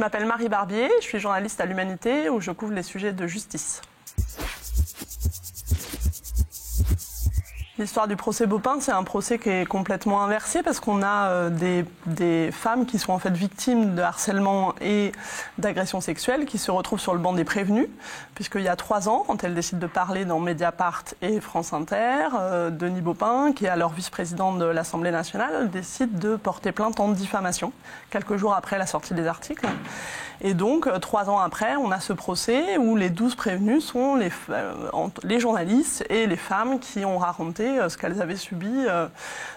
Je m'appelle Marie Barbier, je suis journaliste à l'Humanité où je couvre les sujets de justice. L'histoire du procès Beaupin, c'est un procès qui est complètement inversé parce qu'on a des femmes qui sont en fait victimes de harcèlement et d'agressions sexuelles qui se retrouvent sur le banc des prévenus, puisqu'il y a 3 ans, quand elles décident de parler dans Mediapart et France Inter, Denis Beaupin, qui est alors vice-président de l'Assemblée nationale, décide de porter plainte en diffamation, quelques jours après la sortie des articles. Et donc, 3 ans après, on a ce procès où les 12 prévenus sont les journalistes et les femmes qui ont raconté ce qu'elles avaient subi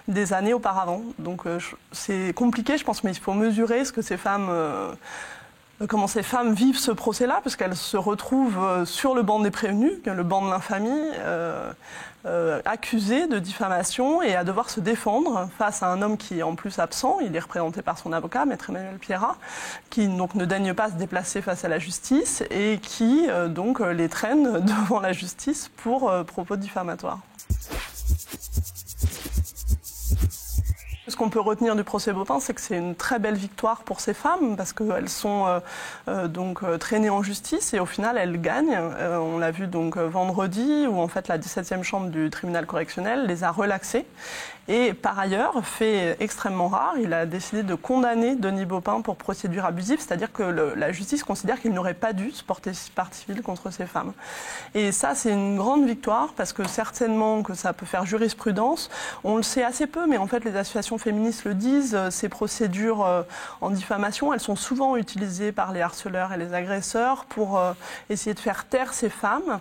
des années auparavant. Donc, c'est compliqué, je pense, mais il faut mesurer ce que ces femmes... comment ces femmes vivent ce procès-là, parce qu'elles se retrouvent sur le banc des prévenus, le banc de l'infamie, accusées de diffamation et à devoir se défendre face à un homme qui est en plus absent. Il est représenté par son avocat, Maître Emmanuel Pierrat, qui donc ne daigne pas se déplacer face à la justice et qui donc les traîne devant la justice pour propos diffamatoires. Ce qu'on peut retenir du procès Beaupin, c'est que c'est une très belle victoire pour ces femmes parce qu'elles sont donc traînées en justice et au final elles gagnent. On l'a vu donc vendredi où en fait la 17e chambre du tribunal correctionnel les a relaxées. Et par ailleurs, fait extrêmement rare, il a décidé de condamner Denis Beaupin pour procédure abusive, c'est-à-dire que la justice considère qu'il n'aurait pas dû se porter partie civile contre ces femmes. Et ça, c'est une grande victoire parce que certainement que ça peut faire jurisprudence. On le sait assez peu, mais en fait, les associations féministes le disent, ces procédures en diffamation, elles sont souvent utilisées par les harceleurs et les agresseurs pour essayer de faire taire ces femmes,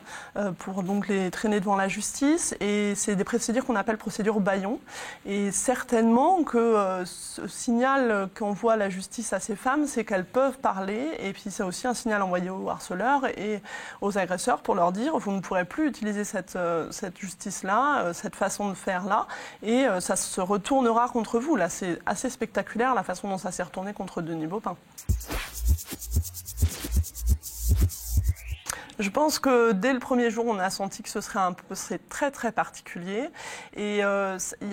pour donc les traîner devant la justice. Et c'est des procédures qu'on appelle procédures bâillons. Et certainement que ce signal qu'envoie la justice à ces femmes, c'est qu'elles peuvent parler. Et puis c'est aussi un signal envoyé aux harceleurs et aux agresseurs pour leur dire vous ne pourrez plus utiliser cette justice-là, cette façon de faire-là, et ça se retournera contre vous. Là, c'est assez spectaculaire la façon dont ça s'est retourné contre Denis Beaupin. Je pense que dès le premier jour, on a senti que ce serait très très particulier et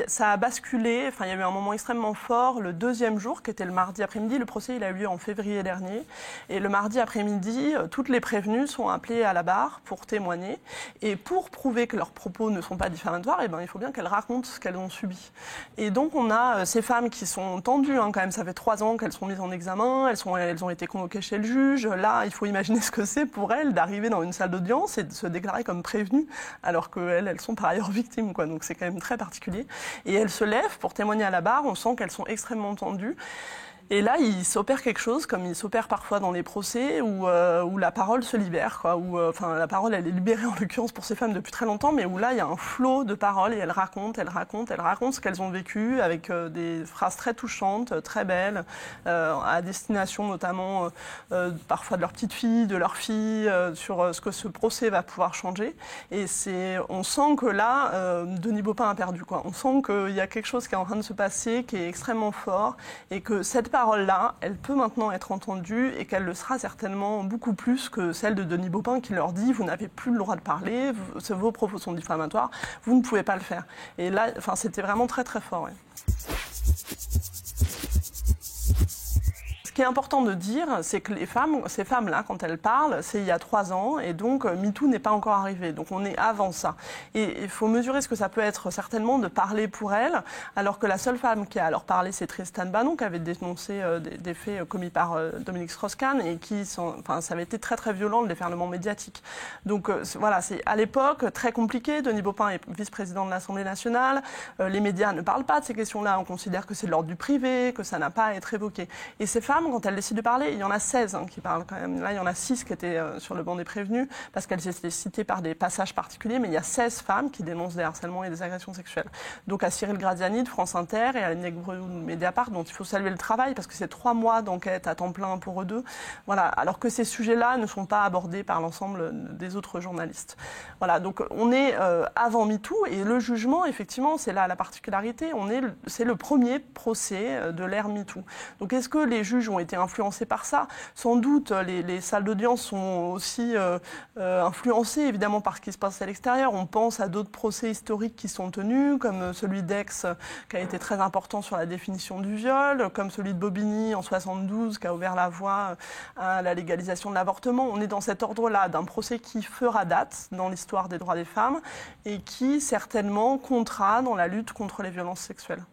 ça a basculé. Enfin, il y a eu un moment extrêmement fort le 2e jour, qui était le mardi après-midi. Le procès, il a eu lieu en février dernier, et le mardi après-midi, toutes les prévenues sont appelées à la barre pour témoigner. Et pour prouver que leurs propos ne sont pas diffamatoires, eh ben, il faut bien qu'elles racontent ce qu'elles ont subi. Et donc, on a ces femmes qui sont tendues, quand même. Ça fait 3 ans qu'elles sont mises en examen. Elles ont été convoquées chez le juge. Là, il faut imaginer ce que c'est pour elles d'arriver dans une salle d'audience et de se déclarer comme prévenues, alors qu'elles sont par ailleurs victimes, quoi. Donc c'est quand même très particulier. Et elles se lèvent pour témoigner à la barre, on sent qu'elles sont extrêmement tendues. Et là, il s'opère quelque chose, comme il s'opère parfois dans les procès, où la parole se libère, quoi. Enfin, la parole, elle est libérée en l'occurrence pour ces femmes depuis très longtemps, mais où là, il y a un flot de paroles et elles racontent ce qu'elles ont vécu avec des phrases très touchantes, très belles, à destination notamment parfois de leur petite fille, de leur fille, sur ce que ce procès va pouvoir changer. Et on sent que là, Denis Beaupin a perdu, quoi. On sent qu'il y a quelque chose qui est en train de se passer, qui est extrêmement fort, et que cette parole-là, elle peut maintenant être entendue et qu'elle le sera certainement beaucoup plus que celle de Denis Beaupin qui leur dit « vous n'avez plus le droit de parler, vos propos sont diffamatoires, vous ne pouvez pas le faire ». Et là, enfin, c'était vraiment très très fort. Ouais. Ce qui est important de dire, c'est que ces femmes-là, quand elles parlent, c'est il y a 3 ans, et donc MeToo n'est pas encore arrivé. Donc on est avant ça. Et il faut mesurer ce que ça peut être certainement de parler pour elles, alors que la seule femme qui a alors parlé, c'est Tristan Banon, qui avait dénoncé des faits commis par Dominique Strauss-Kahn, et ça avait été très très violent le déferlement médiatique. Donc voilà, c'est à l'époque très compliqué. Denis Beaupin est vice-président de l'Assemblée nationale. Les médias ne parlent pas de ces questions-là. On considère que c'est de l'ordre du privé, que ça n'a pas à être évoqué. Et ces femmes, quand elles décident de parler, il y en a 16 qui parlent quand même. Là, il y en a 6 qui étaient sur le banc des prévenus parce qu'elles étaient citées par des passages particuliers, mais il y a 16 femmes qui dénoncent des harcèlements et des agressions sexuelles. Donc à Cyril Graziani de France Inter et à Agnès Breu de Mediapart, dont il faut saluer le travail parce que c'est 3 mois d'enquête à temps plein pour eux deux. Voilà, alors que ces sujets-là ne sont pas abordés par l'ensemble des autres journalistes. Voilà, donc on est avant MeToo et le jugement, effectivement, c'est là la particularité. C'est le premier procès de l'ère MeToo. Donc est-ce que les juges ont été influencés par ça. Sans doute, les salles d'audience sont aussi influencées évidemment par ce qui se passe à l'extérieur. On pense à d'autres procès historiques qui sont tenus, comme celui d'Aix, qui a été très important sur la définition du viol, comme celui de Bobigny en 72, qui a ouvert la voie à la légalisation de l'avortement. On est dans cet ordre-là, d'un procès qui fera date dans l'histoire des droits des femmes et qui certainement comptera dans la lutte contre les violences sexuelles.